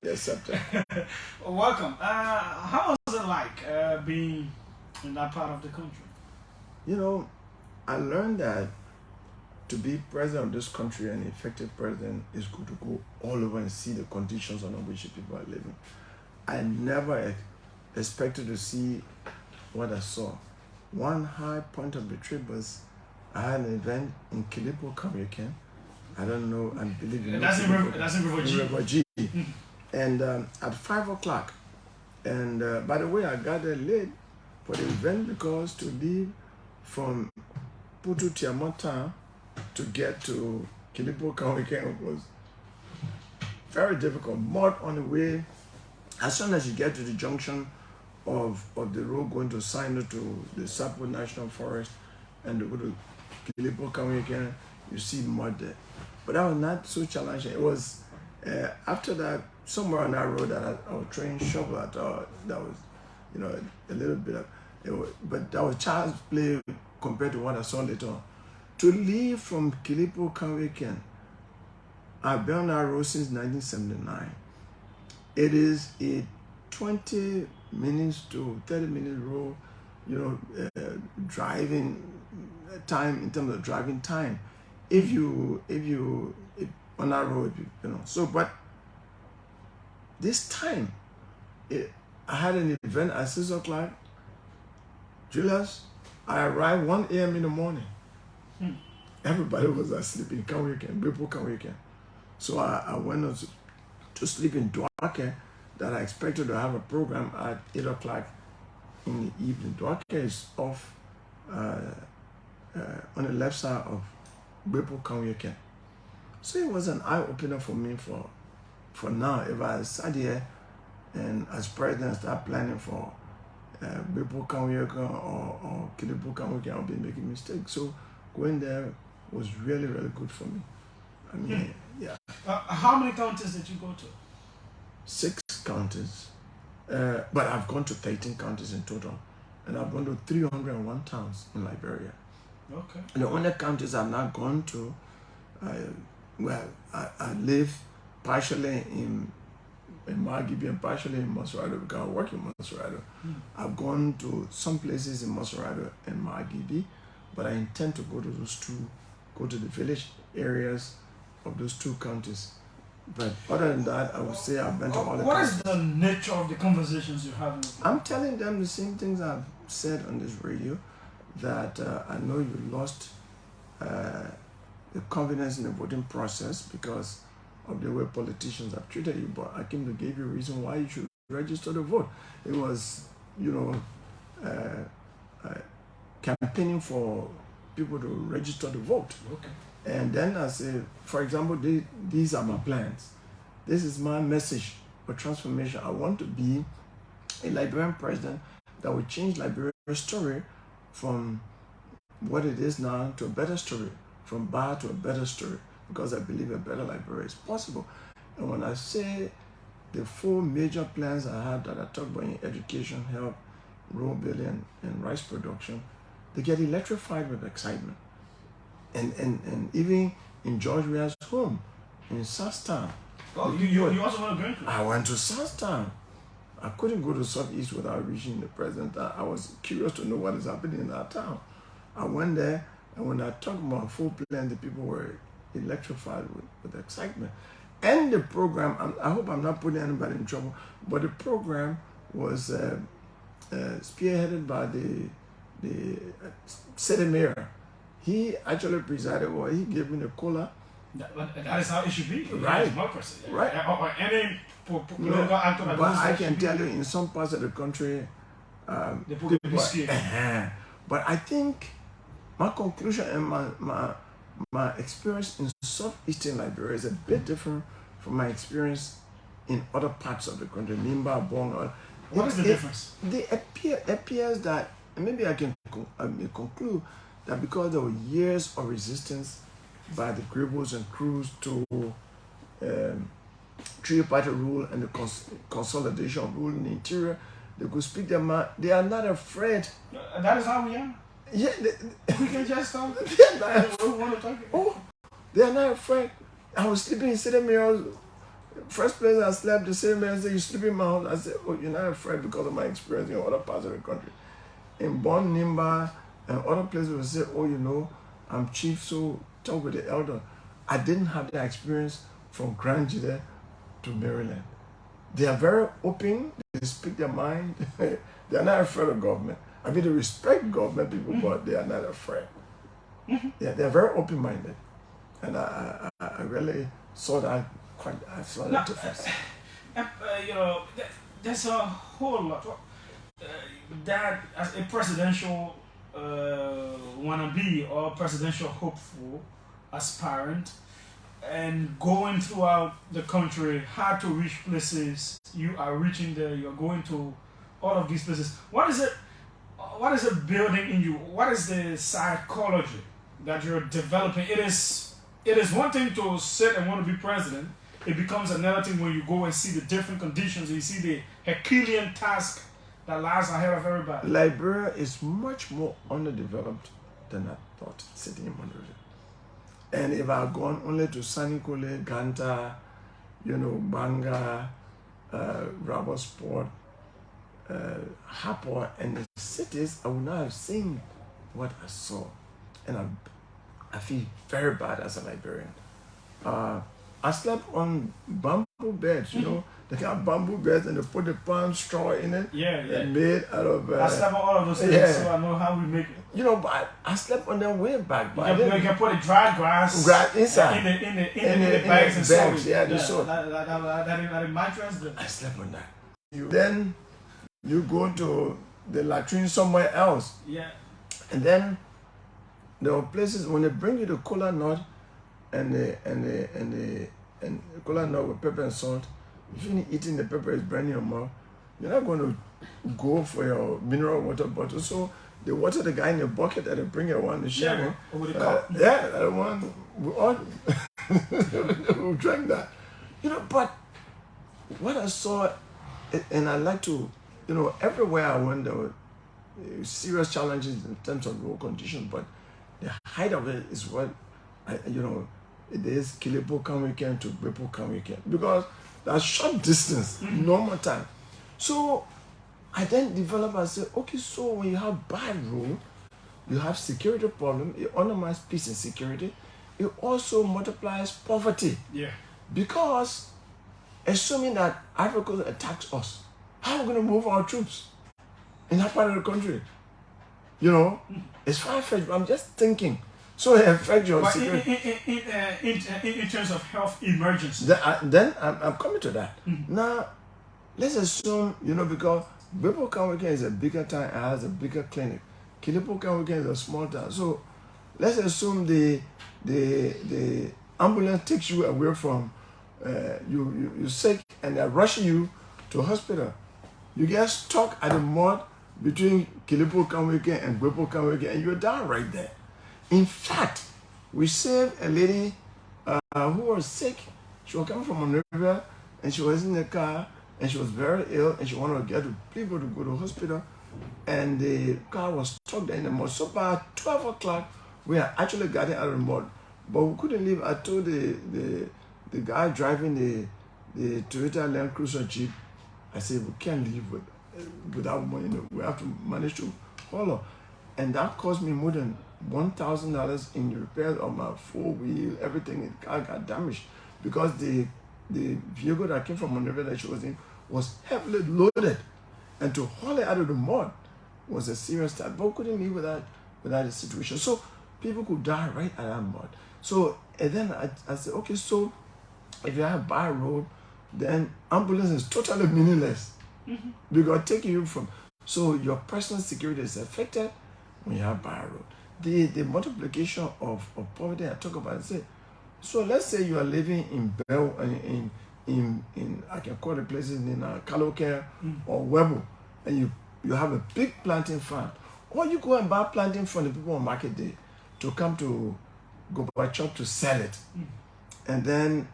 accepted. Welcome. How was it like being in that part of the country? You know, I learned that to be president of this country, an effective president, is good to go all over and see the conditions under which people are living. I never expected to see what I saw. One high point of the trip was I had an event in Cllr. I don't know, I believe in That's in River G. And at 5 o'clock. And by the way, I got there late for the event because to leave from Putu Tiawan to get to Cllr was very difficult. Mud on the way. As soon as you get to the junction of the road going to Sino to the Sapo National Forest and to go to Cllr, you see mud there. But that was not so challenging. It was after that, somewhere on that road that I was trying shovel. I thought that was, a little bit of but that was child's play compared to what I saw later on. To leave from Cllr, I've been on that road since 1979. It is a 20 minutes to 30 minute road, driving time in terms of driving time. If on that road, So, but this time, I had an event at 6 o'clock. Julius, I arrived 1 a.m. in the morning. Everybody was asleep in Cllr. So I went on to sleep in Duake that I expected to have a program at 8 o'clock in the evening. Duake is off on the left side of Cllr. So it was an eye-opener for me for now. If I sat here and as president start planning for Cllr or Cllr, I'll be making mistakes. So going there was really, really good for me. I mean, yeah. How many counties did you go to? 6 counties. But I've gone to 13 counties in total. And I've gone to 301 towns in Liberia. Okay. And the only counties I've not gone to, I live partially in Margibi and partially in Maserado because I work in Maserado. I've gone to some places in Maserado and Margibi, but I intend to go to the village areas of those 2 counties. But other than that, I would say I've been to all the What counties. is the nature of the conversations you're having with them? I'm telling them the same things I've said on this radio, that I know you lost the confidence in the voting process because of the way politicians have treated you, but I came to give you a reason why you should register to vote. It was, campaigning for people to register to vote. Okay. And then I say, for example, these are my plans. This is my message for transformation. I want to be a Liberian president that will change Liberia's story from what it is now to a better story, from bad to a better story, because I believe a better Liberia is possible. And when I say the 4 major plans I had that I talked about in education, health, rural building, and rice production, they get electrified with excitement. And even in George Weah's home, in Southtown. Oh, you also want to go into it? I went to Southtown. I couldn't go to Southeast without reaching the president. I was curious to know what is happening in that town. I went there, and when I talked about 4 plans, the people were electrified with excitement. And the program, I hope I'm not putting anybody in trouble, but the program was spearheaded by the city mayor. He actually presided, or he gave me the Cllr. That is how it should be. Right. Democracy. Right. Or any political actor. But I can tell you, in some parts of the country, people but I think my conclusion and my experience in southeastern Liberia is a bit different from my experience in other parts of the country, Nimba, Bongo. What is the difference? It appears that, and maybe I can conclude that because there were years of resistance by the Gribbles and Crews to three-party rule and the consolidation of rule in the interior, they could speak their mind. They are not afraid. That is how we are. Yeah, we can just talk. They are not We want to talk. Oh, they are not afraid. I was sleeping in City Mirrors first place I slept, the same man said, you sleep in my house. I said, oh, you're not afraid because of my experience in other parts of the country. In Bon Nimba and other places will say, oh, you know, I'm chief, so talk with the elder. I didn't have that experience from Grand Jide to Maryland. They are very open, they speak their mind, they are not afraid of government. I mean, they respect government people, but they are not afraid. Yeah, they are very open-minded. And I really saw that difference. You know, there's a whole lot. That as a presidential wannabe or presidential hopeful aspirant and going throughout the country, hard to reach places, you are reaching there, you're going to all of these places. What is it building in you? What is the psychology that you're developing? It is one thing to sit and want to be president. It becomes another thing when you go and see the different conditions, you see the Herculean task that lies ahead of everybody. Liberia is much more underdeveloped than I thought, sitting in Monrovia. And if I had gone only to Sanikole, Ganta, you know, Banga, Rabosport, Hapor, and the cities, I would not have seen what I saw. And I feel very bad as a Liberian. I slept on bamboo beds, you know. They have bamboo beds and they put the palm straw in it. Yeah. Made out of. I slept on all of those things, so I know how we make it. You know, but I slept on them way back. But you can put a dry grass inside in the bags and bags. Yeah, the sort. That in mattress. I slept on that. Then you go to the latrine somewhere else. Yeah. And then there are places when they bring you the cola nut and the cola nut with pepper and salt. If you're eating the pepper, it's burning your mouth. You're not going to go for your mineral water bottle. So they water the guy in the bucket that they bring you one to share. Over the cup. That one. We all we drank that. You know, but what I saw, and I like to, you know, everywhere I went, there were serious challenges in terms of road conditions, but the height of it is what, you know, it is Cllr weekend to Bepo weekend, because that's short distance, normal time. So I then developed and said, okay, so when you have bad road, you have security problem, it undermines peace and security, it also multiplies poverty. Yeah. Because assuming that Africa attacks us, how are we going to move our troops in that part of the country? You know, it's far-fetched, I'm just thinking. So it affects your security. In terms of health emergency. Then I'm coming to that. Now, let's assume, you know, because Bepo weekend is a bigger town and has a bigger clinic. Cllr weekend is a small town. So let's assume the ambulance takes you away from you're sick and they're rushing you to a hospital. You get stuck at the mud between Cllr weekend and Bepo weekend and you're down right there. In fact, we saved a lady who was sick. She was coming from Monrovia and she was in the car and she was very ill and she wanted to get people to go to the hospital and the car was stuck there in the mud. So by 12 o'clock, we had actually gotten out of the mud, but we couldn't leave. I told the guy driving the Toyota Land Cruiser Jeep, I said, we can't leave without money. You know, we have to manage to haul her. And that cost me more than $1,000 in repairs of my four-wheel, everything. The car got damaged because the vehicle that came from Monrovia that she was in was heavily loaded. And to haul it out of the mud was a serious task. But we couldn't live without the situation. So people could die right at that mud. So and then I said, okay, so if you have a bad road, then ambulance is totally meaningless. Because taking you from, so your personal security is affected when you have bad road. The multiplication of poverty I talk about, I say, so let's say you are living in I can call the places in Cllr or Webo, and you have a big planting farm, or you go and buy planting from the people on market day to come to Gorbachev to sell it, and then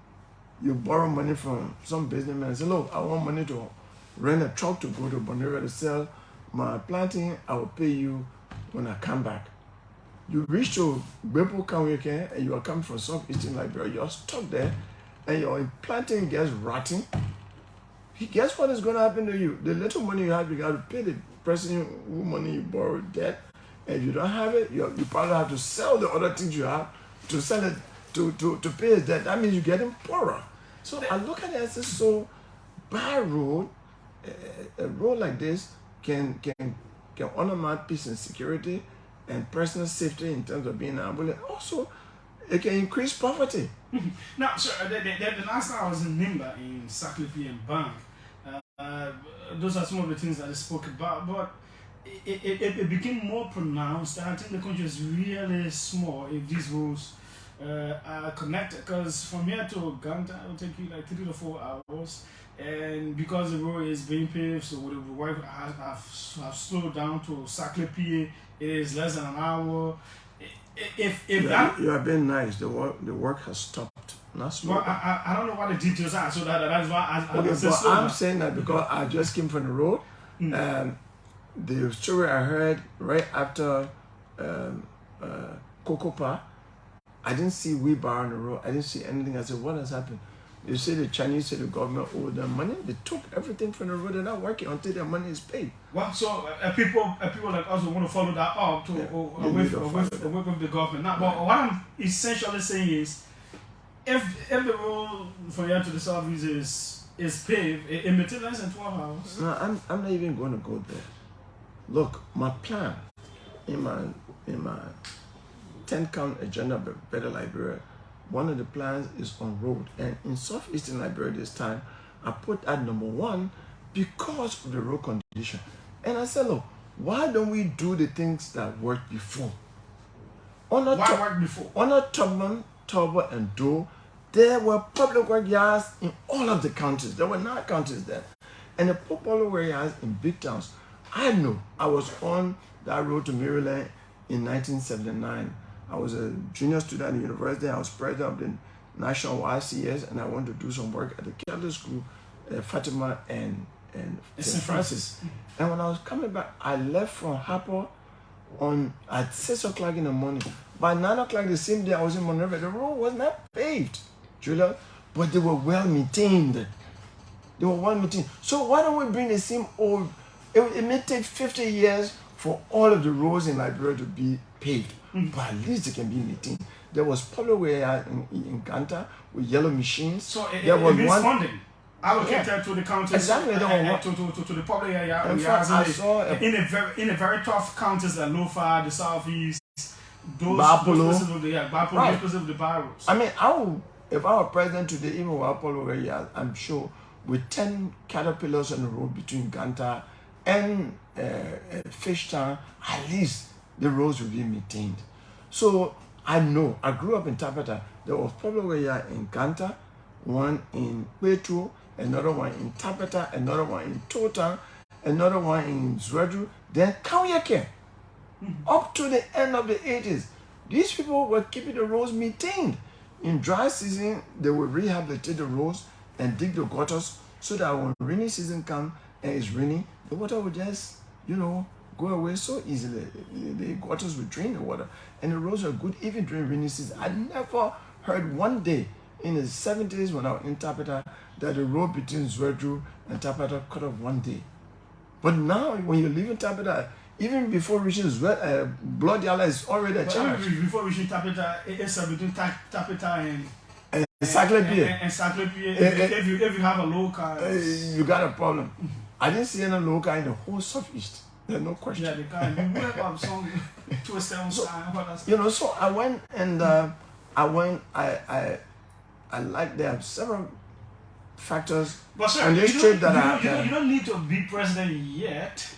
you borrow money from some businessman and say, look, I want money to rent a truck to go to Bonera to sell my planting. I will pay you when I come back. You reach to Bepo weekend and you are coming from southeastern Liberia, you're stuck there, and your planting gets rotten, guess what is going to happen to you? The little money you have, you got to pay the person who money you borrowed debt. And if you don't have it, you probably have to sell the other things you have to sell it to pay his debt. That means you're getting poorer. So I look at it as so bad road. A road like this can undermine peace and security and personal safety in terms of being ambulance. Also, it can increase poverty. Now, sir, the last time I was in Nimba in Cllr and Bank, those are some of the things that I spoke about, but it became more pronounced. I think the country is really small if these roads are connected, because from here to Ganta it will take you like 3 to 4 hours, and because the road is being paved, so the work have slowed down to Cllr, it is less than an hour. If that you have been nice, the work has stopped. Not slow. Well, I don't know what the details are, so that's why I'm saying that because I just came from the road. The story I heard right after Kokopa, I didn't see wheelbarrow on the road. I didn't see anything. I said, what has happened? You say the Chinese say the government owed them money. They took everything from the road. They're not working until their money is paid. Well, so people like us want to follow that up to away from the government. Now, but what I'm essentially saying is, if the road from here to the southeast is paved, it may take less than 12 hours. No, I'm not even going to go there. Look, my plan in my 10-count agenda of Better Liberia, one of the plans is on road. And in southeastern Liberia this time, I put at number 1 because of the road condition. And I said, look, why don't we do the things that worked before? Why worked before? On a Tubman, Toba, and Do, there were public work yards in all of the counties. There were 9 counties there. And the public work yards in big towns. I know I was on that road to Maryland in 1979. I was a junior student at the university. I was president of the National YCS, and I wanted to do some work at the Cllr school, Fatima and St. Francis. And when I was coming back, I left from Harper at 6 o'clock in the morning. By 9 o'clock the same day I was in Monrovia. The road was not paved, Julia, but they were well maintained. They were well maintained. So why don't we bring the same old? It may take 50 years for all of the roads in Liberia to be paved, but at least they can be maintained. There was public way in Ganta with yellow machines. So there was one funding allocated to the counties, exactly, to the public area. In a very tough counties like Lofa, the southeast, those places of the barrows. I mean, if I were president today, even with Apollo area, I'm sure with 10 caterpillars on the road between Ganta and Fishtown, at least the roads will be maintained. So I know, I grew up in Tapeta. There was public area in Ganta, one in Petro, another one in Tapeta, another one in Tota, another one in Zwedru, then Kawyake. Up to the end of the 80s, these people were keeping the roads maintained. In dry season, they would rehabilitate the roads and dig the gutters so that when rainy season comes and it's raining, the water would just, go away so easily. The gutters would drain the water, and the roads were good even during rainy season. I never heard one day in the 70s when I was in Tapeta that the road between Zwedru and Tapeta cut off one day. But now, when you live in Tapeta, even before reaching Blood Yala is already a challenge. Before reaching Tapeta, it's between Tapeta and Cllr. And Cllr, if you have a low car, you got a problem. I didn't see any low car in the whole southeast. There's no question. Yeah, the car. You work on some twist on side. So I went and I like there are several factors on this trip that you don't need to be president yet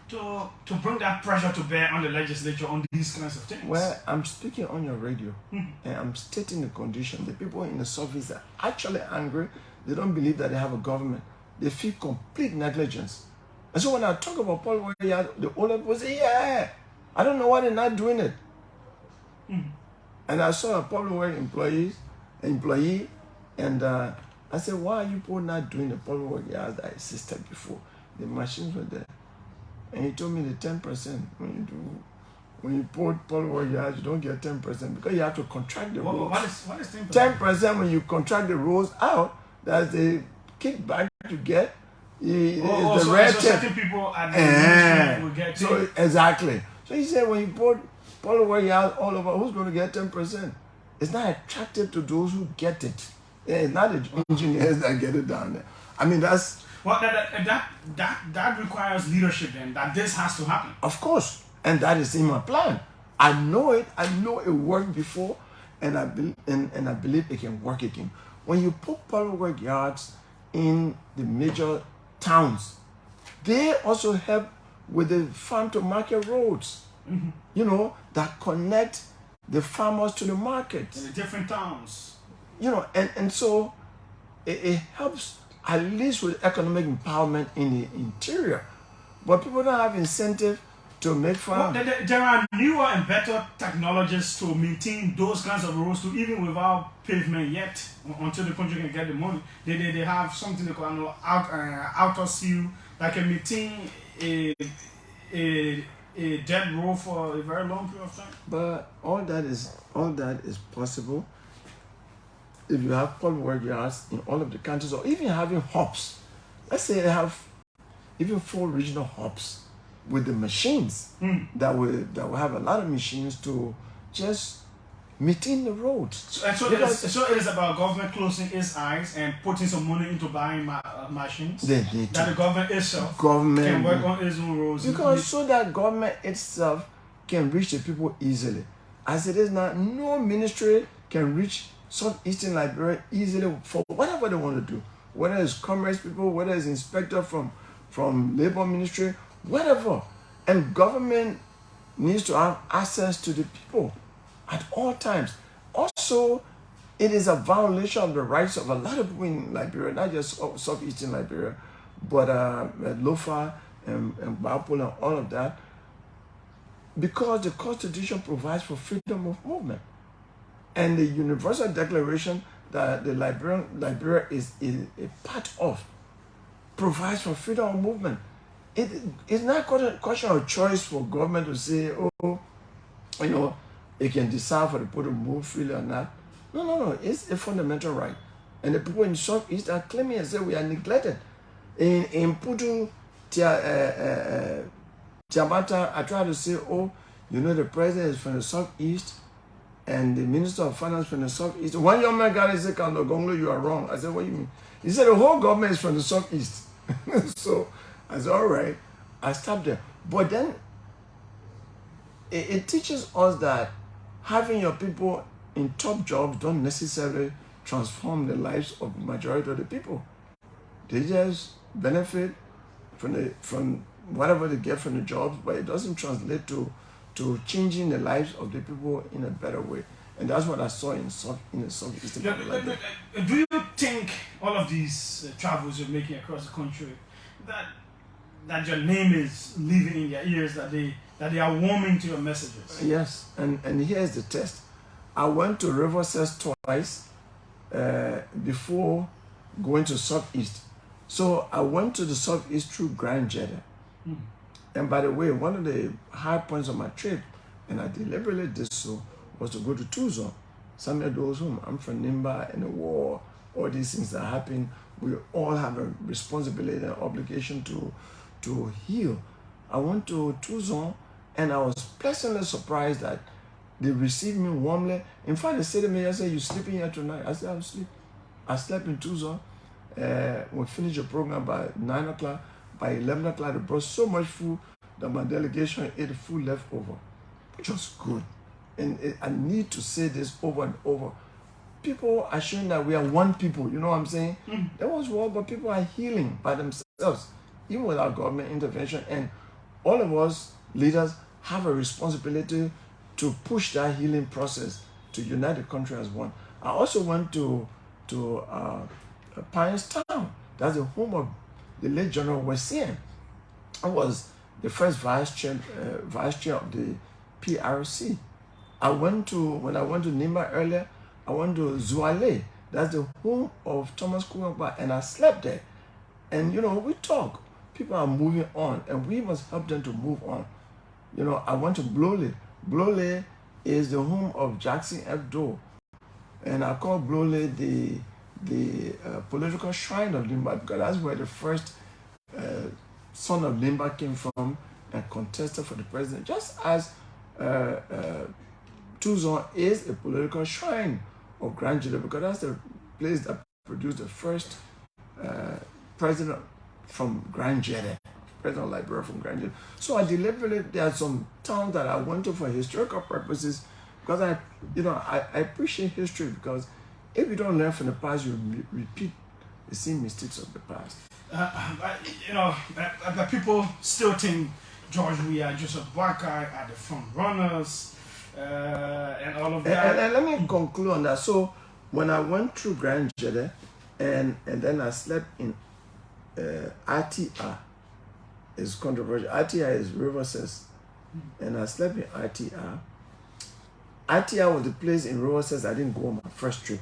to bring that pressure to bear on the legislature on these kinds of things. Well, I'm speaking on your radio and I'm stating the condition. The people in the service are actually angry. They don't believe that they have a government. They feel complete negligence. And so when I talk about Paul Warrior, the older people say, yeah, I don't know why they're not doing it. And I saw a Paul Warrior employee, and I said, why are you people not doing the Paul Warrior that I assisted before? The machines were there. And he told me the 10% when you do when you put polywork yards, you don't get 10% because you have to contract the roads. What is 10%? 10% when you contract the roads out, that's the kickback you get. The so red certain people at the ministry will get so exactly. So he said when you put polywork yards all over, who's going to get 10%? It's not attractive to those who get it. It's not the engineers that get it down there. I mean, that's... Well, that requires leadership then, that this has to happen. Of course. And that is in my plan. I know it. I know it worked before, and I believe it can work again. When you put polywork yards in the major towns, they also help with the farm to market roads. Mm-hmm. You know, that connect the farmers to the markets. In the different towns. You know, and so it helps at least with economic empowerment in the interior. But people don't have incentive to make farm. Well, there are newer and better technologies to maintain those kinds of roads, to even without pavement yet, until the country can get the money. They have something they call outer seal that can maintain a dead road for a very long period of time. But all that is possible if you have polywork yards in all of the countries, or even having hubs. Let's say they have even 4 regional hubs with the machines that will have a lot of machines to just maintain the roads. So it is about government closing its eyes and putting some money into buying machines. That the government itself can work on its own roads. Because so that government itself can reach the people easily. As it is now, no ministry can reach Southeastern Liberia easily for whatever they want to do. Whether it's commerce people, whether it's inspector from labor ministry, whatever. And government needs to have access to the people at all times. Also, it is a violation of the rights of a lot of people in Liberia, not just Southeastern Liberia, but Lofa and Bapol and all of that, because the Constitution provides for freedom of movement. And the Universal Declaration that the Liberia is a part of provides for freedom of movement. It's not a question of choice for government to say, oh, you know, it can decide for the people to move freely or not. No. It's a fundamental right. And the people in Southeast are claiming and say we are neglected. In Putu, Tiamata, I try to say, oh, you know, the president is from the Southeast and the Minister of Finance from the Southeast. One young man got said, Tiawan Gongloe, you are wrong. I said, what do you mean? He said, the whole government is from the Southeast. So I said, all right, I stopped there. But then it teaches us that having your people in top jobs don't necessarily transform the lives of the majority of the people. They just benefit from whatever they get from the jobs, but it doesn't translate to changing the lives of the people in a better way. And that's what I saw in the Southeastern Liberia. Do you think all of these travels you're making across the country, that your name is living in their ears, that they are warming to your messages? Yes, and here's the test. I went to River Cess twice before going to Southeast. So I went to the Southeast through Grand Jeddah. And by the way, one of the high points of my trip, and I deliberately did so, was to go to Tuzon. Some of those whom I'm from Nimba and the war, all these things that happen, we all have a responsibility and obligation to heal. I went to Tuzon and I was pleasantly surprised that they received me warmly. In fact, they said to me, I said, you sleeping here tonight? I said, I'm sleeping. I slept in Tuzon. We finished the program by 9 o'clock. By 11 o'clock, they brought so much food that my delegation ate the food left over, which was good. And I need to say this over and over. People are showing that we are one people, you know what I'm saying? There was war, but people are healing by themselves, even without government intervention. And all of us leaders have a responsibility to push that healing process to unite the country as one. I also went to Pinestown. That's the home of the late General Wessian. I was the first vice chair of the PRC. When I went to Nimba earlier, I went to Zuale. That's the home of Thomas Kuwangba, and I slept there. And you know, we People are moving on, and we must help them to move on. You know, I went to Blole. Gongloe is the home of Jackson Hebdo, and I call Gongloe the political shrine of Limba because that's where the first son of Limba came from and contested for the president. Just as Tuzon is a political shrine of Grand Jede because that's the place that produced the first president from Grand Jede, president of Liberia from Grand Jede. So I deliberately, there are some towns that I went to for historical purposes because I appreciate history because if you don't learn from the past, you repeat the same mistakes of the past. The people still think George Weah, Joseph Boakai are the front runners and all of that. And let me conclude on that. So when I went through Grand Jede and then I slept in RTR, it's controversial. RTR is River Cess, and I slept in RTR. RTR was the place in River Cess I didn't go on my first trip.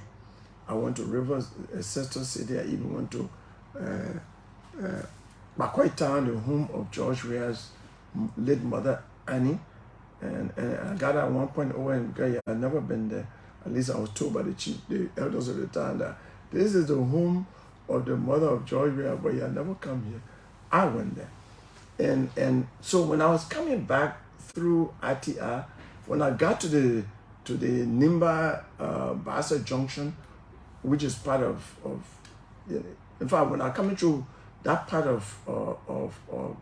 I went to River Cess City. I even went to Bakwai Town, the home of George Weah's late mother, Annie. And I got at one point over and because I had never been there. At least I was told by the elders of the town that this is the home of the mother of George Weah, but you had never come here. I went there. And so when I was coming back through RTR, when I got to the Nimba Bassa Junction, which is part of in fact, when I coming through that part of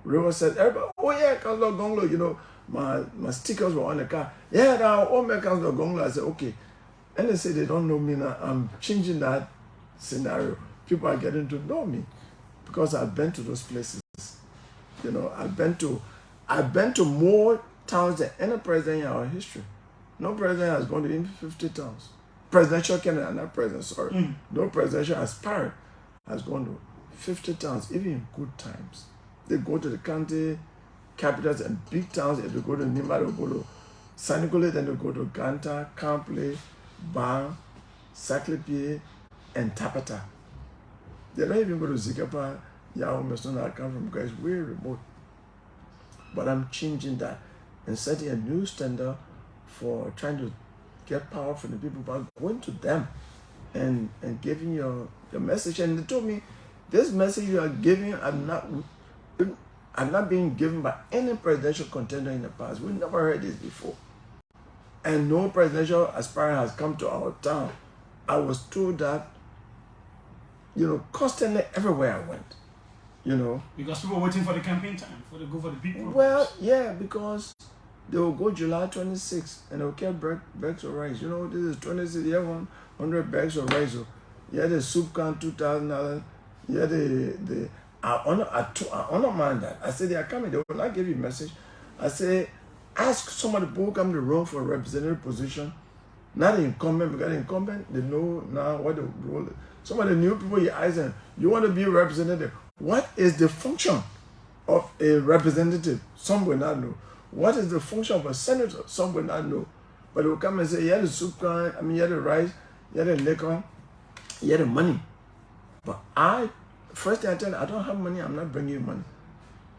River Cess, everybody, oh yeah, Cllr Gongloe, my stickers were on the car. Yeah, now all my Cllr Gongloe. I said, okay. And they say they don't know me now. I'm changing that scenario. People are getting to know me because I've been to those places. I've been to more towns than any president in our history. No president has gone to even 50 towns. Presidential candidate, not president, sorry. No presidential aspirant has gone to 50 towns, even in good times. They go to the county capitals and big towns. If they go to Nimba, they go to Sanikole, then they go to Ganta, Kample, Ban, Cllr, and Tapata. They don't even go to Zikapa, Yao, Mesona, I come from guys way remote. But I'm changing that and setting a new standard for trying to get power from the people by going to them and giving your message. And they told me, this message you are giving, I'm not being given by any presidential contender in the past. We never heard this before. And no presidential aspirant has come to our town. I was told that, constantly everywhere I went. Because people were waiting for the campaign time, for the big programs. Well, yeah, because they will go July 26th and they will get bags of rice. This is 26, you have 100 bags of rice. You have the soup can, $2,000. You have I honor man that. I said, they are coming, they will not give you a message. I say, ask some of the people who come to run for a representative position, not the incumbent, because the incumbent, they know now what the role is. Some of the new people you ask them, you want to be a representative. What is the function of a representative? Some will not know. What is the function of a senator? Some will not know. But they will come and say, you have the soup can, you have the rice, you have the liquor, you have the money. But first thing I tell you, I don't have money, I'm not bringing you money.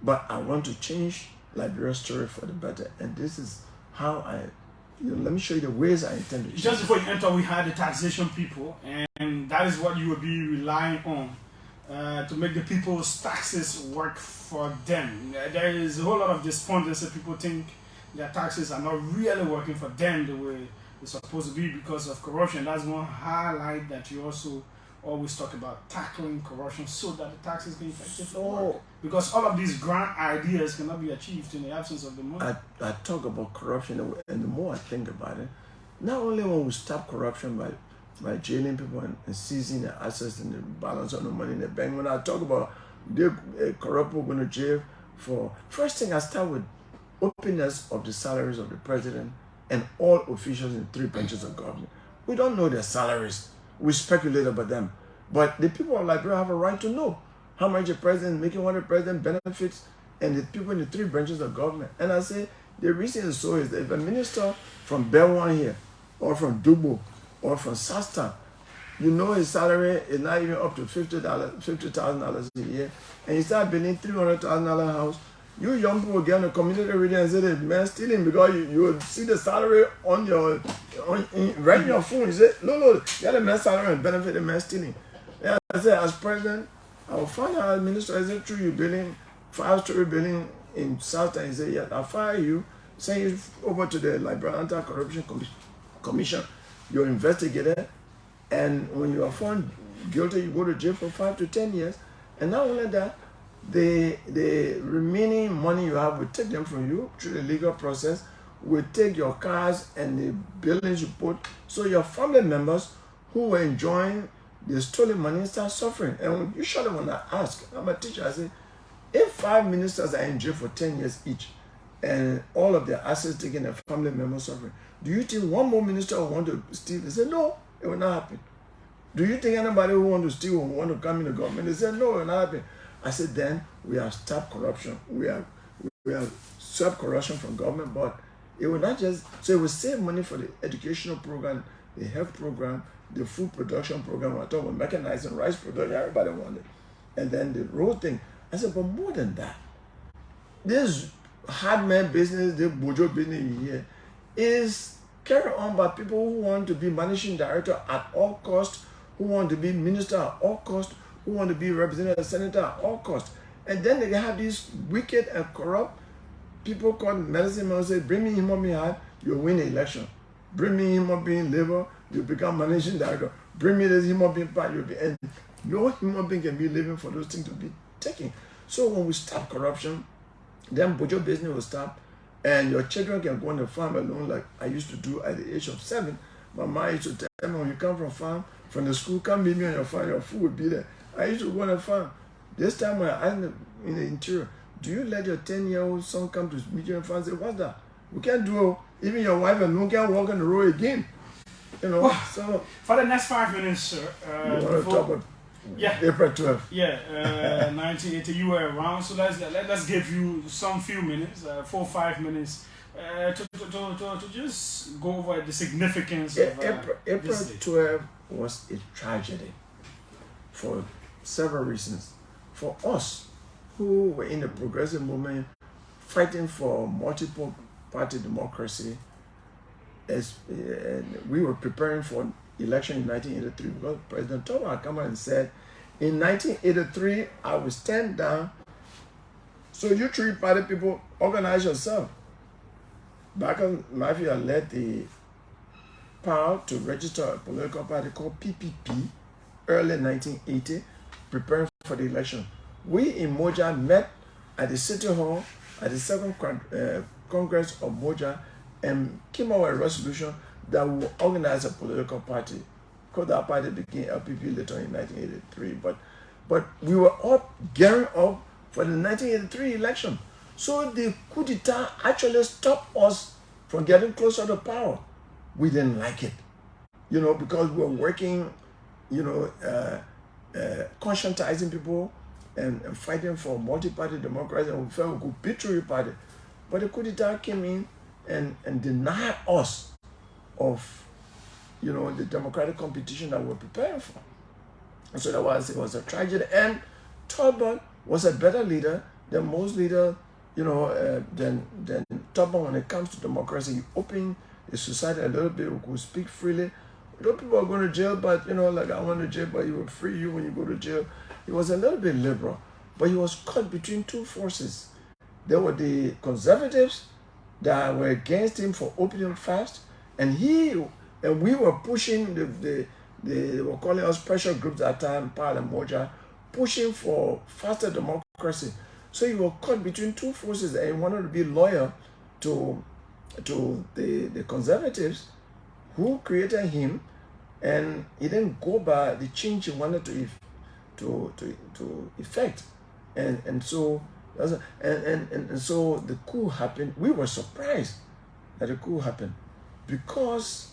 But I want to change Liberia's story for the better. And this is how let me show you the ways I intend to change. Just before you enter, we had the taxation people, and that is what you will be relying on. To make the people's taxes work for them. There is a whole lot of despondency. People think their taxes are not really working for them the way it's supposed to be because of corruption. That's one highlight that you also always talk about, tackling corruption so that the taxes can effectively work. Because all of these grand ideas cannot be achieved in the absence of the money. I talk about corruption, and the more I think about it, not only when we stop corruption by jailing people and seizing their assets and the balance of the money in the bank. When I talk about the corrupt people going to jail for, first thing I start with openness of the salaries of the president and all officials in the 3 branches of government. We don't know their salaries. We speculate about them. But the people of Liberia have a right to know how much the president is making, what the president benefits, and the people in the 3 branches of government. And I say the reason is so is that if a minister from Belwan here, or from Dubo, or from Sasta, his salary is not even up to $50,000 a year, and you start building $300,000 house, You young people get on the community radio and say the man stealing because you will see the salary on your right in your phone. You say, no, get the man salary and benefit the man stealing. Yeah, I said, as president, I will find out minister, is it true you building 5-story building in Southern? He said, yeah, I'll fire you, send you over to the Liberal Anti-Corruption Commission. You're investigated, and when you are found guilty, you go to jail for 5 to 10 years. And not only that, the remaining money you have will take them from you through the legal process, will take your cars and the buildings you put. So your family members who were enjoying the stolen money start suffering. And usually when I ask, I'm a teacher, I say, if 5 ministers are in jail for 10 years each, and all of their assets taken and family members suffering, do you think one more minister will want to steal? They say, no, it will not happen. Do you think anybody who want to steal will want to come in the government? They said, no, it will not happen. I said, then we have stopped corruption. We have stopped corruption from government, but it will not just, so it will save money for the educational program, the health program, the food production program. I talk about mechanizing rice production, everybody wanted. And then the road thing. I said, but more than that, this hardman business, the bojo business here, is carried on by people who want to be managing director at all costs, who want to be minister at all costs, who want to be representative senator at all costs. And then they have these wicked and corrupt people called medicine men who say, bring me human being hard, you'll win the election. Bring me human being labor, you become managing director. Bring me this human being part, you'll be, and no human being can be living for those things to be taken. So when we stop corruption, then bojo business will stop, and your children can go on the farm alone like I used to do at the age of 7. My mom used to tell me, when you come from farm, from the school, come meet me on your farm, your food will be there. I used to go on the farm. This time when I'm in the interior, do you let your 10-year-old son come to meet you on the farm and say, what's that? We can't do it. Even your wife and no can walk on the road again. You know, well, so... For the next 5 minutes, sir. You want to talk about April 12th? Yeah, 1980, you were around, so let's give you some few minutes, 4 or 5 minutes, to just go over the significance of April 12th was a tragedy for several reasons. For us, who were in the progressive movement, fighting for multiple party democracy, as we were preparing for election in 1983, because President Tiawan came out and said, in 1983, I will stand down. So you 3 party people, organize yourself. Back Mafia led the power to register a political party called PPP early 1980, preparing for the election. We in Moja met at the City Hall at the second Congress of Moja and came out with a resolution that will organize a political party. Because that party became LPP later in 1983. But we were all gearing up for the 1983 election. So the coup d'etat actually stopped us from getting closer to power. We didn't like it, you know, because we were working, you know, conscientizing people and fighting for multi-party democracy, and we felt we could beat the party. But the coup d'etat came in and denied us of, you know, the democratic competition that we're preparing for. And so it was a tragedy. And Tiawan was a better leader than most leaders, you know, than Tiawan when it comes to democracy. He opened the society a little bit, we could speak freely. You know, people are going to jail, but, you know, like I went to jail, but he will free you when you go to jail. He was a little bit liberal, but he was caught between 2 forces. There were the conservatives that were against him for opium fast, and we were pushing they were calling us pressure groups at that time, Pal and Moja, pushing for faster democracy. So he was caught between 2 forces, and he wanted to be loyal to the conservatives who created him, and he didn't go by the change he wanted to effect, and so the coup happened. We were surprised that the coup happened because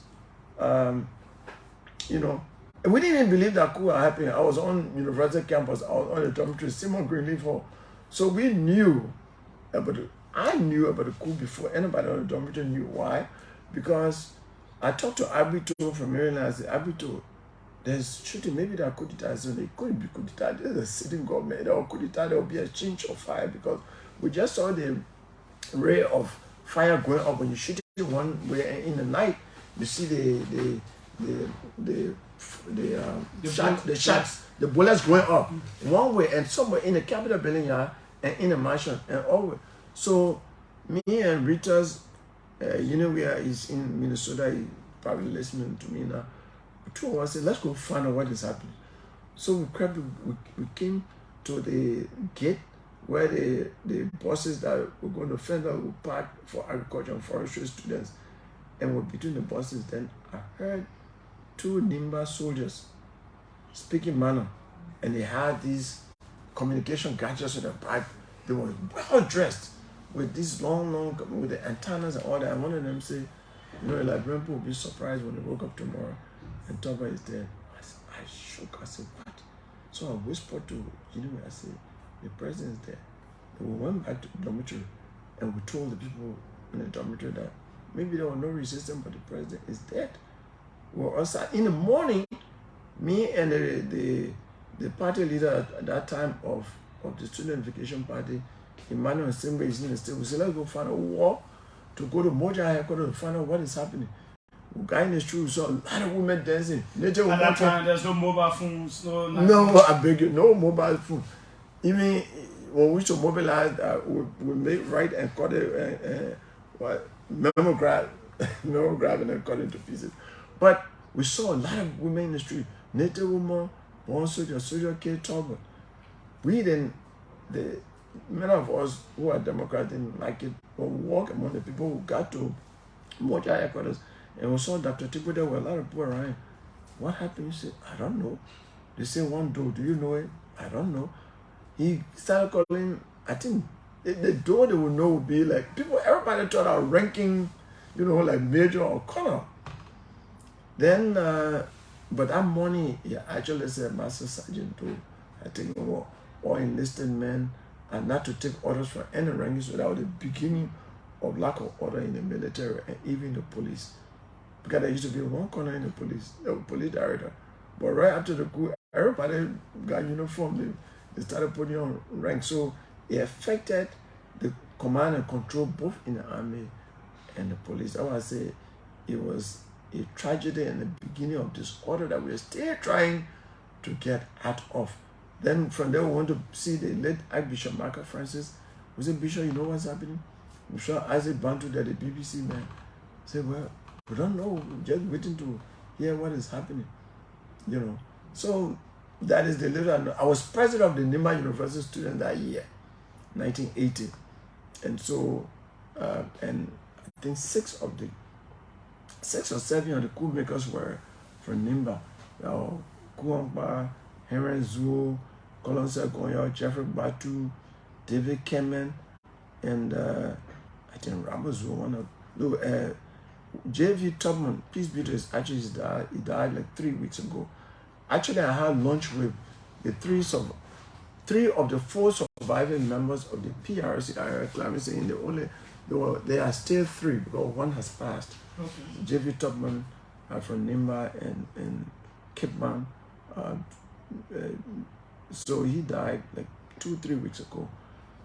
you know, we didn't even believe that coup happened. I was on university campus, I was on the dormitory, Simon Greenleaf Hall. So we knew I knew about the coup before anybody on the dormitory knew. Why? Because I talked to Abito from Maryland. I said, Abito, there's shooting, maybe that coup d'etat. So it couldn't be coup d'etat. There's a sitting government, or coup d'etat, there will be a change of fire because we just saw the ray of fire going up. When you shoot it one way, and in the night, you see the shots, the bullets going up one way, and somewhere in the Capitol building yard and in the mansion and all. So me and Rita's, where he's in Minnesota, he probably listening to me now. Two of us said, let's go find out what is happening. So we crept, we came to the gate where the buses that were going to Fender would park for agriculture and forestry students, and we're between the buses. Then I heard two NIMBA soldiers speaking Mano, and they had these communication gadgets on their back. They were well dressed with these long, with the antennas and all that. And one of them said, like Grandpa will be surprised when they woke up tomorrow and Toba is dead. I shook. I said, what? So I whispered to I said, the president's dead. And we went back to the dormitory and we told the people in the dormitory that maybe there was no resistance, but the president is dead. We were outside. In the morning, me and the party leader at that time of the student vacation party, Emmanuel Simba is in the state. We said, let's go find a walk to go to Moja headquarters to find out what is happening. We got in the street, we saw a lot of women dancing. At that time, there's no mobile phones, no, I beg you, no mobile phone. Even when we should mobilize, we make right and cut it, memograph and cut it into pieces. But we saw a lot of women in the street. Native woman, one soldier kid, trouble. We didn't, many of us who are Democrats didn't like it, but we walk among the people who got to Moja headquarters, and we saw Dr. Tipo, there were a lot of people around. What happened? He said, I don't know. They say one door, do you know it? I don't know. He started calling, I think the door they would know would be like, everybody thought our ranking, like major or colonel. Then, but that morning, he actually said, Master Sergeant, I think all enlisted men are not to take orders from any ranking, so that was the beginning of lack of order in the military and even the police. Because there used to be one colonel in the police director. But right after the coup, everybody got uniform. They started putting on rank. So it affected the command and control both in the army and the police. That's why I say it was a tragedy and the beginning of disorder that we're still trying to get out of. Then from there we want to see the late Archbishop Michael Francis. We said, Bishop, you know what's happening? I'm sure Isaac Bantu, the BBC man, said, well, we don't know, we're just waiting to hear what is happening. So that is the little. I was president of the Nima University student that year, 1980. And so, and I think 6 or 7 of the coup makers were from Nimba. Kuangba, Henry Zuo, Cllr Gongloe, Jeffrey Batu, David Kemen, and I think Ramos one of J.V. Tubman, peace be to his ashes, he died like 3 weeks ago. Actually, I had lunch with the 3 of the 4 surviving members of the PRC climate saying there are still 3 because one has passed. Okay. J.V. Tubman from Nimba and Kipman. So he died like 2-3 weeks ago.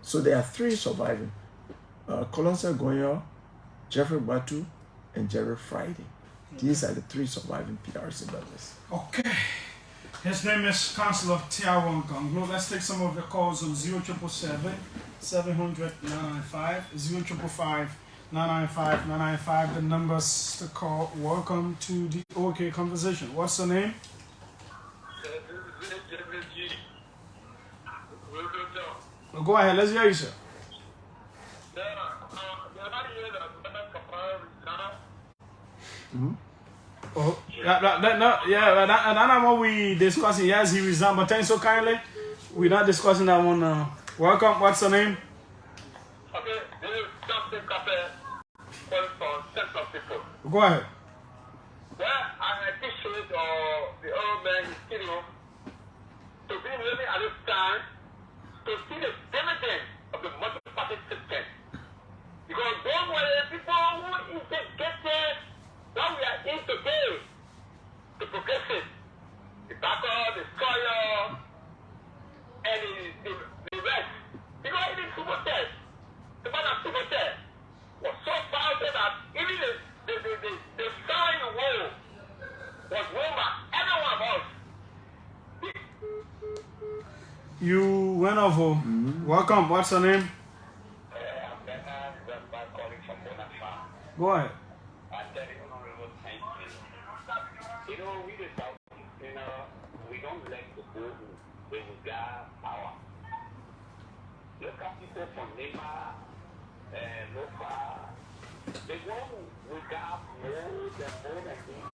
So there are 3 surviving. Cllr Gongloe, Jeffrey Batu, and Jerry Friday. These are the 3 surviving PRC members. Okay. His name is Councillor Tiawan Gongloe. Let's take some of the calls on 0777 700 995, 0555 995 995. The numbers to call. Welcome to the OK Conversation. What's the name? Well, go ahead. Let's hear you, sir. Mm-hmm. Oh, that's what we discussing. Yes, he resigned, but thanks so kindly. We're not discussing that one now. Welcome. What's the name? Okay, this is Captain Cafe from Central People. Go ahead. Well, I appreciate the old man to be really at this time to see the dividend of the multi-party system. Because those were the people who instigated what we are in today, the progressive, the Baka, the Cllr, and the rest. Because it is promoted Welcome. What's your name? I'm Bernard, calling from Bonafide. Go ahead. I tell you, Honorable, thank you. You know, we the Southeast, we don't like to go when we got power. Look at people from Nema and Lofa. They want we got more than these.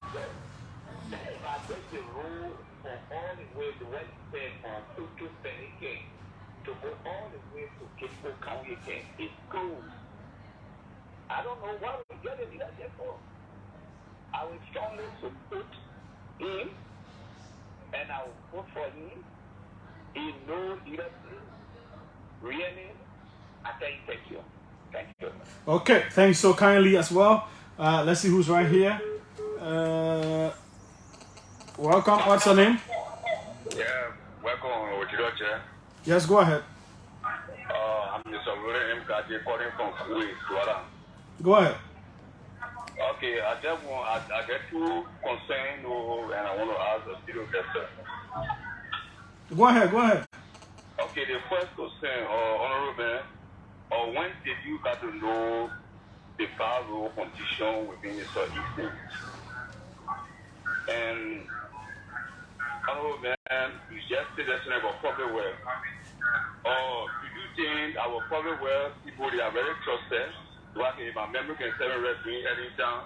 If I break the rule from all the way to West End on Tutu Pelican to go all the way to Kipo County again, it's cool. I don't know why we get a leadership for. I will strongly support him and I will vote for him. He knows leadership. Really, I thank you. Thank you. Okay, thanks so kindly as well. Let's see who's right here. Welcome. What's your name? Yeah, welcome, Ochidoche. Yes, go ahead. I'm Mr. William MKJ calling from Kuwait, Suara. Go ahead. Okay, I get two concerns and I want to ask the studio question. Go ahead. Okay, the first concern, Honorable, when did you got to know the power competition within the Southeast? And Honorable, you just said that's about public wealth. Do you think our public wealth people, they are very trusted? If my memory can serve me anytime,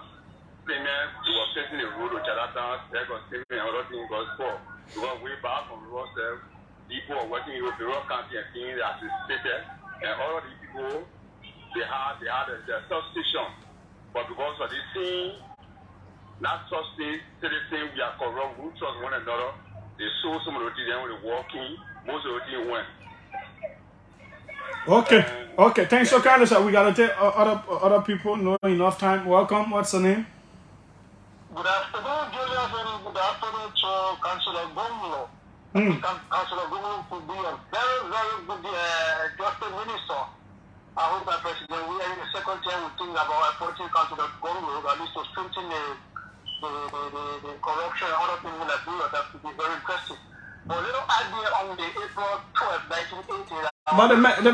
payment, we were facing the road to Chalatan, they're going to and other things goes for. Because way back from the road, people are working in the rural county and things as stated, and all of these people, they had their substation. But because of this thing, not substation, citizen, we are corrupt, we trust one another. They saw some of the things when they're walking, most of the things went. Okay. Thanks so kindly, sir. We gotta take other people. No enough time. Welcome. What's the name? Good afternoon, Julius, and good afternoon to Councillor Gongloe. I think Councillor Gongloe could be a very, very good justice minister. I hope that President we are in the second term we think about appointing Councillor Gongloe at least to strengthen the corruption and other things that do that could be very interesting. But a little idea on the April 12, 1980. But the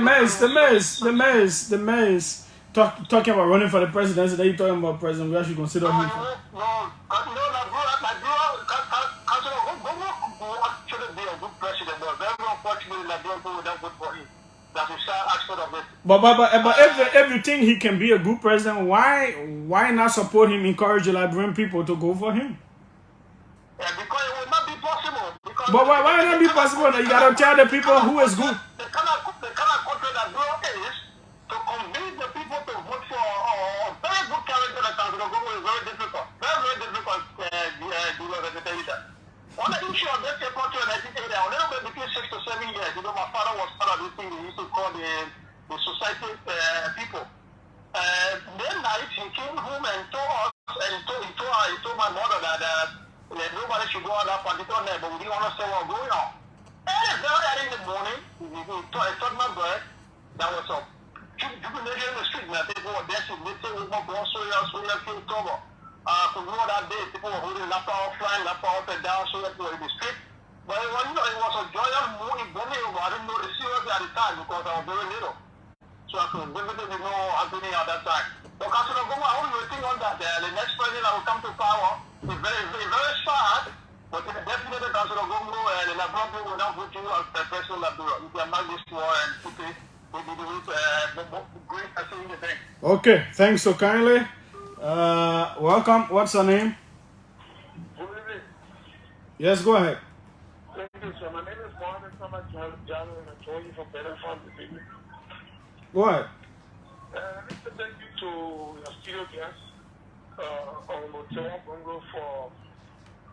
mayor's talking about running for the presidency. Then you talking about president. We actually consider him. No, Councillor Gongloe will actually be a good president, but very unfortunately, Nigerian people will not vote for him. That's the sad aspect of it. But if you think he can be a good president, why not support him? Encourage the Liberian people to go for him. Yeah, because it will not be possible. But why not be possible? You gotta tell the people who is good. The kind of country that Gongloe is, to convince the people to vote for a very good character like Councillor Gongloe is very difficult. Very, very difficult to tell you that. On the issue of this April 12, 1980, a little bit between 6 to 7 years, my father was part of this thing we used to call the society people. Then night, he came home and told us, and he told my mother that nobody should go on that particular night, but we didn't understand what was going on. And very early in the morning, I told my bird, that was a jubilation in the street, man. People were dancing, they say, we're going to go Soya, kill Togo. To know that day, people were holding laptop flying, laptop up and down, so that they were in the street. But it was a joyous morning, I didn't know the seriously at the time because I was very little. So I could vividly know happening at that time. But Councillor Gongloe, I want you to think on that. The next president that will come to power is very, very, very sad. But definitely Councillor Gongloe and the Liberian people will not vote you as the president of Liberia. You can mark this war and put it with the great person in the thing. Okay, thanks so kindly. Welcome. What's your name? Good evening. Yes, go ahead. Thank you, sir. My name is Mohammed Samad Jalo, and I'm calling from Benefam this evening. Go ahead. I'd like to thank you to your studio guest, Tiawan Gongloe, for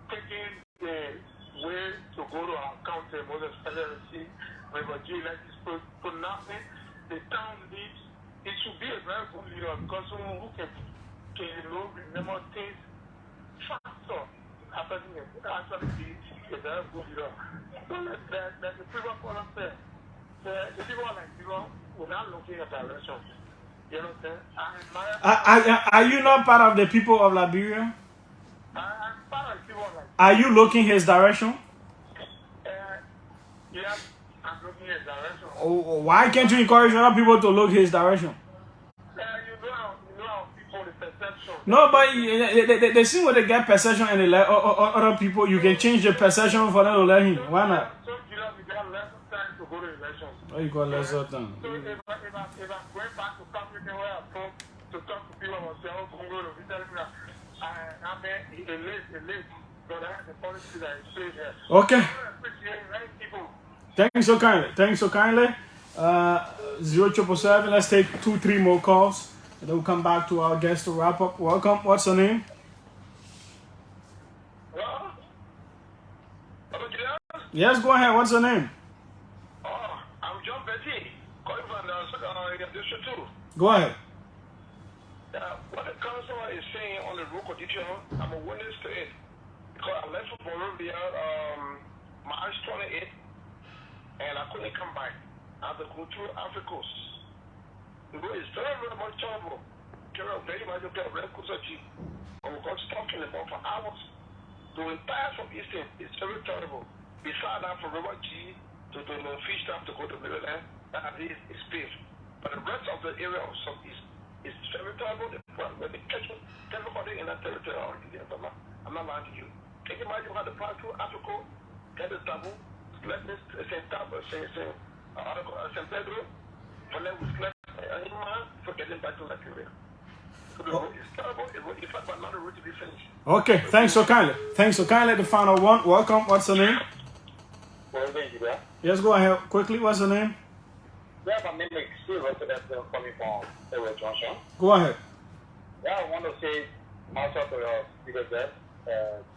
taking the way to go to our country, most especially refugee like this pronouncing the town leads. It should be a very good leader because someone who can remember things faster happening actually be a very good leader. So like the previous caller said, the people like Tiawan were not looking at direction. You know what I'm saying? Are you not part of the people of Liberia? I'm part of the people like Are you looking his direction? yes, I'm looking at direction. Why can't you encourage other people to look his direction? You know how people, the perception. No, but they see when they get perception and they let other people, you can change the perception for them to let him. Why not? So you got less time to go to elections. What you call lesser time? So if I went back to Africa where I'm from to talk to people about Tiawan Gongloe, he telling me that I mean, it late. So that's the policy that is straight here. Okay. I appreciate many people. Thank you so kindly. Thank you so kindly. 0777. Let's take 2-3 more calls. And then we'll come back to our guest to wrap up. Welcome. What's your name? Hello? Hello, Julius? Yes, go ahead. What's your name? Oh, I'm John Betty, calling from the District 2. Go ahead. What the council is saying on the road condition, I'm a witness to it. Because I left for Monrovia March 28th, and I couldn't come back. I had to go through Africa. The road is very, very much trouble. Very much very close. We got stuck in the boat for hours. The entire from Eastern is very terrible. Beside that, from River G to the fish trap to go to Maryland, that is paved. But the rest of the area of Southeast is very terrible. When they catch everybody in that territory, I'm not lying to you. Can you imagine how the pass through Africa, get the double, let this St. Pedro, and then we slept for getting back to Liberia. So the road is terrible. In fact, but not a road to be finished. Okay, thanks so kindly. Thanks so kindly. The final one. Welcome. What's your name? Well, thank you, yeah. Yes, go ahead. Quickly, what's your name? Yeah, my name is Cllr, resident coming from Cllr Junction. Go ahead. Yeah, I want to say also to your speaker there,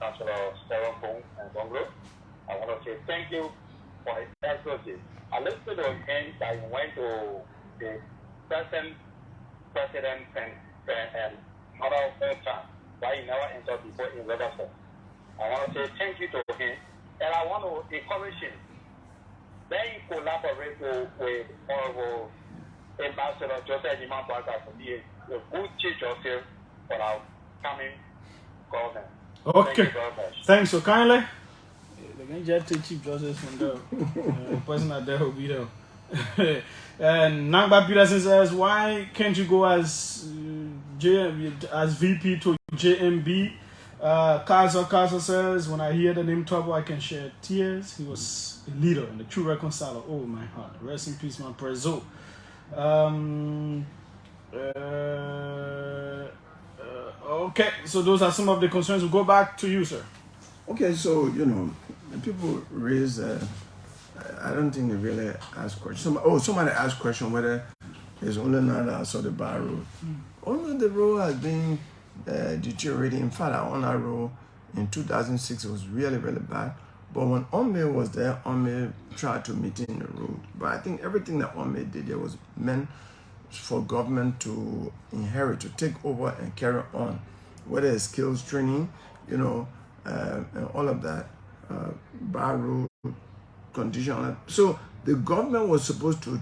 Councillor Tiawan Gongloe. I want to say thank you for his expertise. I listened to him that he went to the president and other time, why he never entered before in Riverside. I want to say thank you to him, and I want to encourage him. Then he collaborate with Honorable Ambassador Joseph Iman Barker to be a good chief justice for our coming government. Okay. Thank you very much. Thanks so kindly. They can just take Chief Justice from there. The person out there will be there. And Nangba Peterson says, why can't you go as VP to JMB? Kaza says, when I hear the name Trouble, I can shed tears. He was a leader and a true reconciler. Oh, my heart. Rest in peace, my Prezo. Okay, so those are some of the concerns. We'll go back to you, sir. Okay, so, people raise, I don't think they really ask questions. Somebody asked question whether it's only now that I saw the bar road. Only the road has been deteriorating. In fact, on that road in 2006, it was really, really bad. But when Ome was there, Ome tried to maintain the road. But I think everything that Ome did there was meant for government to inherit, to take over and carry on, whether it's skills training, and all of that, bar road condition. So the government was supposed to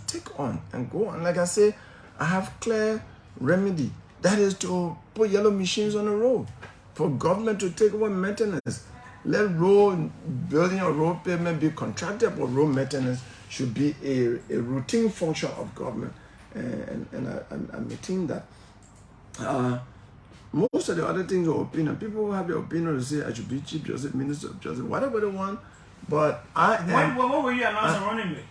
take on and go on. Like I say, I have clear remedy. That is to put yellow machines on the road for government to take over maintenance. Let road building or road pavement be contracted, but road maintenance should be a routine function of government. And I maintain that. Most of the other things are opinion. People have their opinion to say I should be Chief Justice, Minister of Justice, whatever they want. But When were you announcing running with?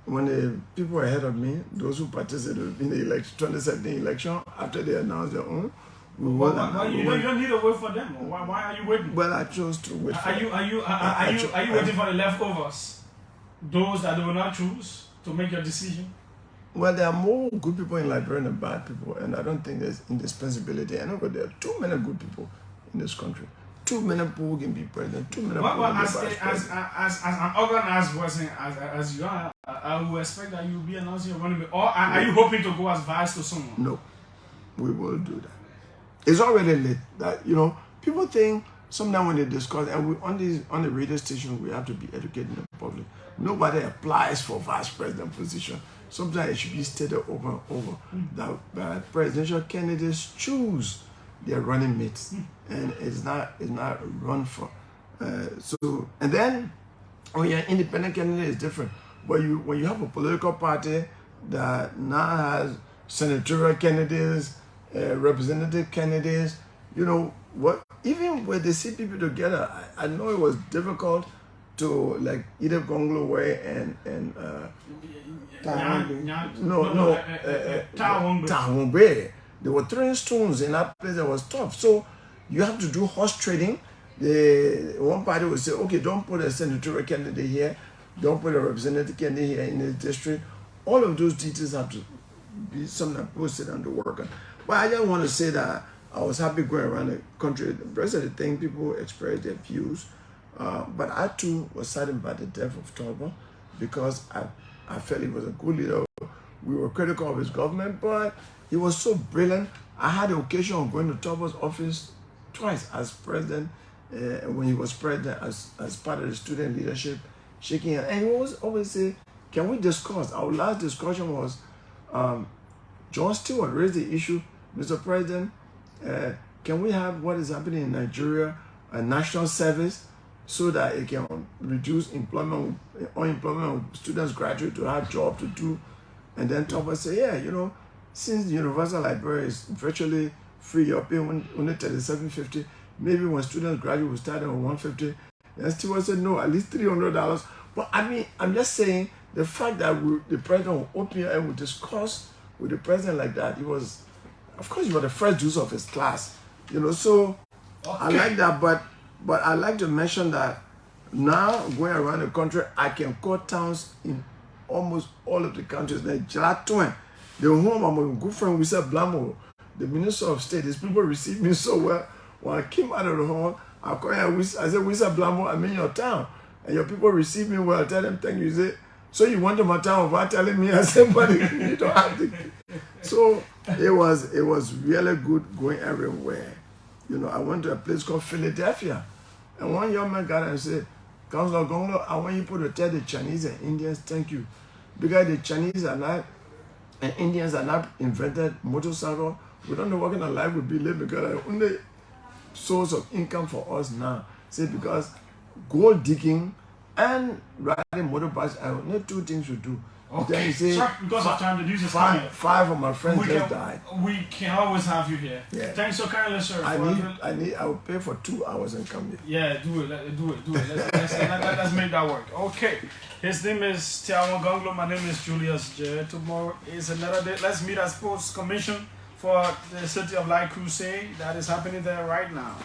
When the people ahead of me, those who participated in the 2017 election, after they announced their own, you don't need to wait for them. Why are you waiting? Well, I chose to wait. Are you waiting for the leftovers? Those that they will not choose to make your decision? Well, there are more good people in Liberia than bad people, and I don't think there's indispensability. I know, but there are too many good people in this country. Too many people who can be president. Too many people who can be vice president. As an organized person, as you are, I would expect that you will be announcing your running mate. Or are you hoping to go as vice to someone? No, we will do that. It's already late. That people think sometimes when they discuss, and on the radio station, we have to be educating the public. Nobody applies for vice president position. Sometimes it should be stated over and over that presidential candidates choose their running mates, and it's not run for. And then Oh yeah, independent candidate is different. But when you have a political party that now has senatorial candidates, representative candidates, you know what? Even when they see people together, I know it was difficult to like either Gongloe and Tiawan. Gongloe. They were throwing stones in that place that was tough. So you have to do horse trading. The one party will say, okay, don't put a senatorial candidate here, don't put a representative candidate here in the district. All of those details have to be something that people sit down to work on. But I just want to say that I was happy going around the country. The rest of the thing, people expressed their views. But I too was saddened by the death of Talbot because I felt he was a good leader. We were critical of his government, but he was so brilliant. I had the occasion of going to Talbot's office twice as president, when he was president, as part of the student leadership, shaking hands. And he always say, can we discuss? Our last discussion was, John Stewart raised the issue, Mr. President, can we have what is happening in Nigeria, a national service, so that it can reduce unemployment of students graduate to have job to do. And then Talbot say, yeah, you know, since the universal library is virtually free, you're paying only $37.50. Maybe when students graduate, we start on $150. And Stewart said, no, at least $300. But I mean, I'm just saying the fact that the president will open and will discuss with the president like that, he was, of course, he was the first Jews of his class, you know. So okay. I like that, but I like to mention that now going around the country, I can call towns in almost all of the countries. Like Jalatwen, the home of my good friend, we said Blamo, the Minister of State. These people received me so well. When I came out of the hall, I said, we said Blamo, I'm in your town. And your people received me well. I tell them, thank you. He said, so you went to my town without telling me? I said, buddy, you don't have to. So it was really good going everywhere. You know, I went to a place called Philadelphia. And one young man got and said, Councilor Gongloe, I want you to tell the Chinese and Indians thank you. Because the Chinese are not, and Indians are not invented motorcycle. We don't know what kind of life would be lived because the only source of income for us now. Say because gold digging and riding motorbikes are only two things we do. Okay. Then you say, sir, because of time, the news is five of my friends just died. We can always have you here. Yeah. Thanks so kindly, sir. I will pay for 2 hours and come here. Yeah, do it. Let's make that work. Okay. His name is Tiawan Gongloe. My name is Julius J. Tomorrow is another day. Let's meet at Sports Commission for the City of Light Crusade that is happening there right now.